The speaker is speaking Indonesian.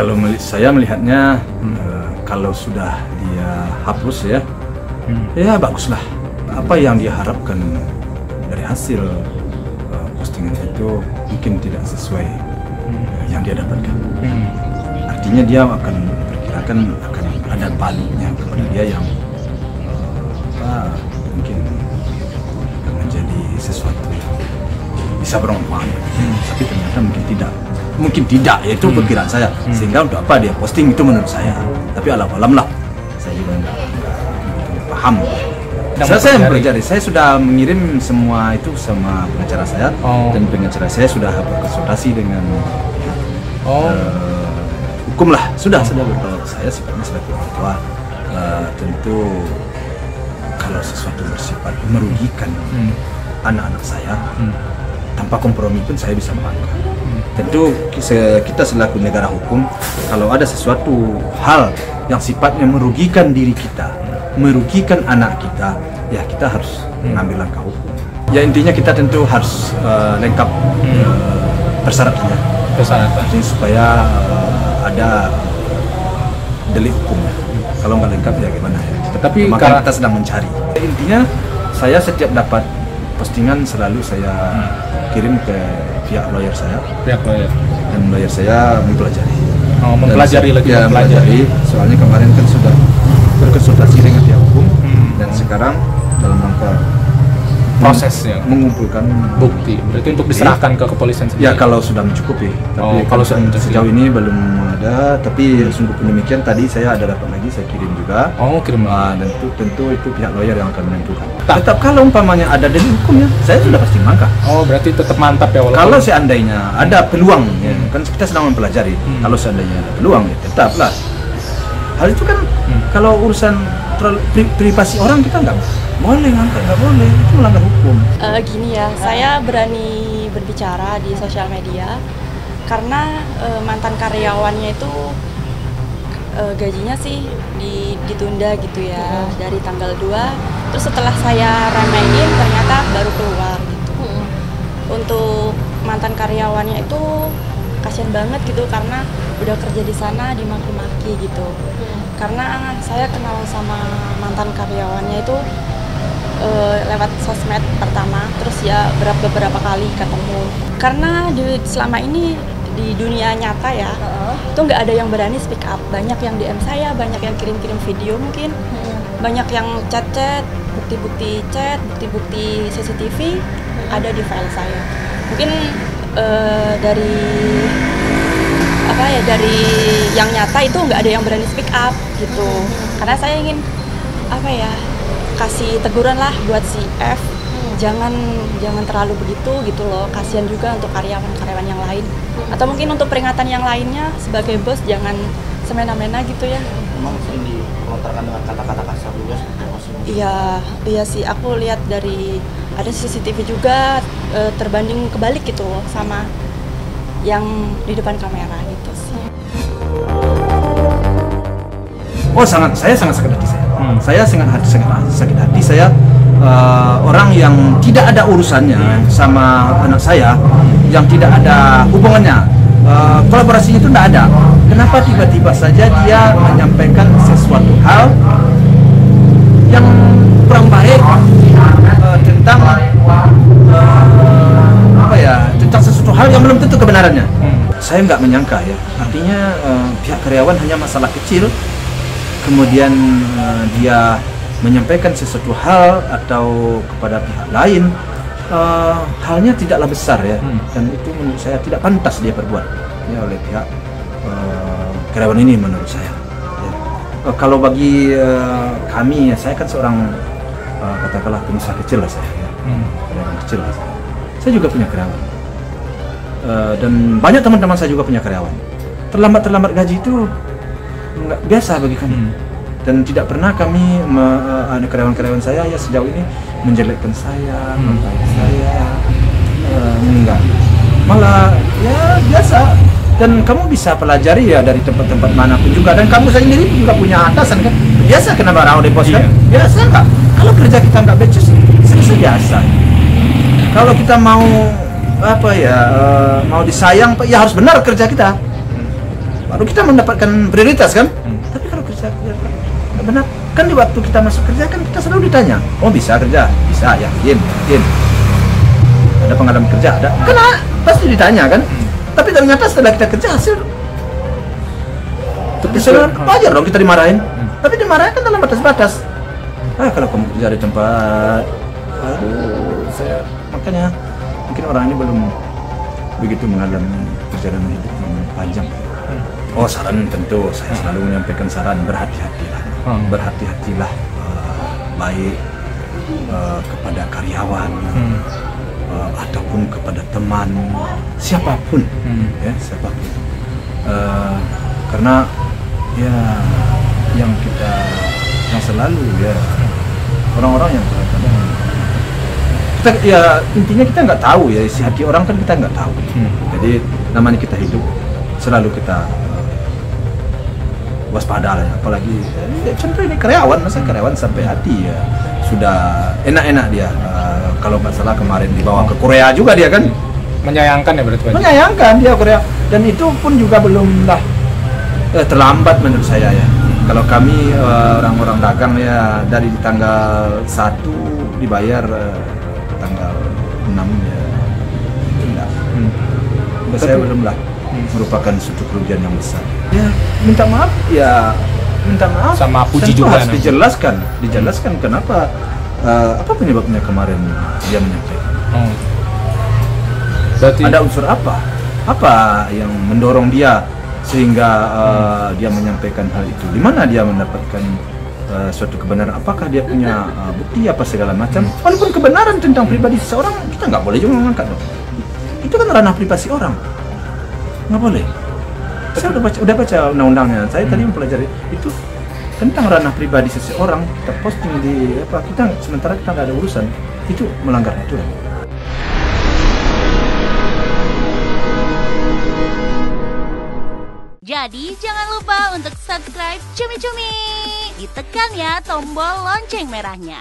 kalau saya melihatnya kalau sudah dia hapus ya, ya baguslah. Apa yang dia harapkan dari hasil postingan itu mungkin tidak sesuai yang dia dapatkan. Artinya dia akan perkirakan akan ada baliknya kepada dia yang mungkin akan menjadi sesuatu yang bisa bermanfaat. Tapi ternyata mungkin tidak, itu perkiraan saya. Sehingga untuk apa dia posting itu menurut saya. Tapi alam lah, saya juga nggak paham. Saya mempelajari, saya sudah mengirim semua itu sama pengacara saya, dan pengacara saya sudah berkonsultasi dengan hukum lah, sudah bertolak saya sifatnya sebagai orang tua. Tentu kalau sesuatu bersifat merugikan anak-anak saya, tanpa kompromi pun saya bisa melanggar. Tentu kita selaku negara hukum, kalau ada sesuatu hal yang sifatnya merugikan diri kita, merugikan anak kita, ya kita harus mengambil langkah hukum. Ya intinya kita tentu harus lengkap persyaratannya, jadi supaya ada delik hukumnya. Kalau nggak lengkap ya gimana ya. Tetapi maka kita sedang mencari. Intinya saya setiap dapat postingan selalu saya kirim ke pihak lawyer saya. Dan lawyer saya mempelajari. Mempelajari lagi. Ya, mempelajari. Soalnya kemarin kan sudah berkonsultasi dengan pihak hukum dan sekarang dalam rangka prosesnya mengumpulkan bukti. Berarti untuk diserahkan ke kepolisian sendiri. Ya kalau sudah mencukupi. Tapi kalau sudah sejauh ini belum ada. Tapi sungguh pun demikian, tadi saya ada dapat lagi, saya kirim juga. Kirim. Dan tentu itu pihak lawyer yang akan menentukan. Tetap kalau umpamanya ada delik hukumnya, saya sudah pasti melangkah. Berarti tetap mantap ya walaupun. Kalau seandainya ada peluang, ya, kan kita sedang mempelajari. Kalau seandainya ada peluang, ya tetaplah. Hal itu kan kalau urusan privasi orang kita nggak boleh ngangkat, nggak boleh, itu melanggar hukum. Gini ya, saya berani berbicara di sosial media karena mantan karyawannya itu gajinya sih ditunda gitu ya, dari tanggal 2. Terus setelah saya ramein ternyata baru keluar gitu. Untuk mantan karyawannya itu kasian banget gitu karena udah kerja di sana dimaki-maki gitu. Karena saya kenal sama mantan karyawannya itu lewat sosmed pertama, terus ya beberapa kali ketemu. Karena selama ini di dunia nyata ya, itu nggak ada yang berani speak up. Banyak yang DM saya, banyak yang kirim-kirim video mungkin, banyak yang chat-chat, bukti-bukti chat, bukti-bukti CCTV ada di file saya. Mungkin dari yang nyata itu nggak ada yang berani speak up gitu. Karena saya ingin kasih teguran lah buat si F, jangan terlalu begitu gitu loh, kasihan juga untuk karyawan yang lain, atau mungkin untuk peringatan yang lainnya sebagai bos jangan semena-mena gitu ya. Memang sering dilontarkan dengan kata-kata kasar juga seperti iya sih, aku lihat dari ada CCTV juga terbanding kebalik gitu loh sama yang di depan kamera gitu sih. Saya sangat sakit hati saya sangat sakit hati saya, orang yang tidak ada urusannya sama anak saya, yang tidak ada hubungannya, kolaborasinya itu tidak ada. Kenapa tiba-tiba saja dia menyampaikan sesuatu hal yang kurang baik tentang tentang sesuatu hal yang belum tentu kebenarannya. Saya nggak menyangka ya, artinya pihak karyawan hanya masalah kecil, kemudian dia menyampaikan sesuatu hal atau kepada pihak lain, halnya tidaklah besar ya, dan itu menurut saya tidak pantas dia perbuat ya oleh pihak karyawan ini menurut saya. Ya. Kalau bagi kami ya, saya kan seorang katakanlah pengusaha kecil lah saya, ya. Karyawan kecil lah saya. Saya juga punya karyawan, dan banyak teman-teman saya juga punya karyawan. Terlambat gaji itu nggak biasa bagi kami, dan tidak pernah kami karyawan-karyawan saya ya sejauh ini menjelekkan saya, membaik saya, enggak, malah ya biasa. Dan kamu bisa pelajari ya dari tempat-tempat manapun juga, dan kamu sendiri juga punya atasan kan, biasa kena barang depos kan, biasa nggak? Kalau kerja kita nggak becus, biasa. Kalau kita mau mau disayang ya harus benar kerja kita. baru kita mendapatkan prioritas kan. Tapi kalau kerja nggak benar kan, di waktu kita masuk kerja kan kita selalu ditanya, oh bisa kerja, bisa, yakin, ada pengalaman kerja, ada, kan pasti ditanya kan. Tapi ternyata setelah kita kerja hasil, tapi wajar dong kita dimarahin. Tapi dimarahin kan dalam batas-batas. Kalau kamu kerja di tempat, makanya mungkin orang ini belum begitu mengalami perjalanan hidup yang panjang. Oh, saran tentu saya selalu menyampaikan saran, berhati-hatilah, berhati-hatilah, baik kepada karyawan ataupun kepada teman, siapapun, ya siapapun, karena ya yang selalu ya orang-orang yang kadang-kadang kita ya intinya kita nggak tahu ya isi hati orang kan, kita nggak tahu. Jadi namanya kita hidup selalu kita waspada lah, apalagi contoh ini karyawan, masa karyawan sampai hati ya sudah enak-enak dia. Kalau nggak salah kemarin dibawa ke Korea juga dia kan, menyayangkan ya berarti. Menyayangkan dia Korea, dan itu pun juga belum lah terlambat menurut saya ya. Kalau kami orang-orang dagang ya dari tanggal 1 dibayar tanggal 6 ya itu enggak. Saya belum lah merupakan suatu kerugian yang besar. Ya minta maaf sama puji tentu juga harus dijelaskan kenapa, apa penyebabnya kemarin dia menyampaikan. Berarti ada unsur apa yang mendorong dia sehingga dia menyampaikan hal itu, di mana dia mendapatkan suatu kebenaran, apakah dia punya bukti apa segala macam. Walaupun kebenaran tentang pribadi seseorang kita nggak boleh juga mengangkat dong, itu kan ranah privasi orang, nggak boleh. Saya udah baca undang-undangnya, saya tadi mempelajari itu tentang ranah pribadi seseorang. Kita posting di kita sementara kita nggak ada urusan, itu melanggar aturan. Jadi jangan lupa untuk subscribe Cumi Cumi. Ditekan ya tombol lonceng merahnya.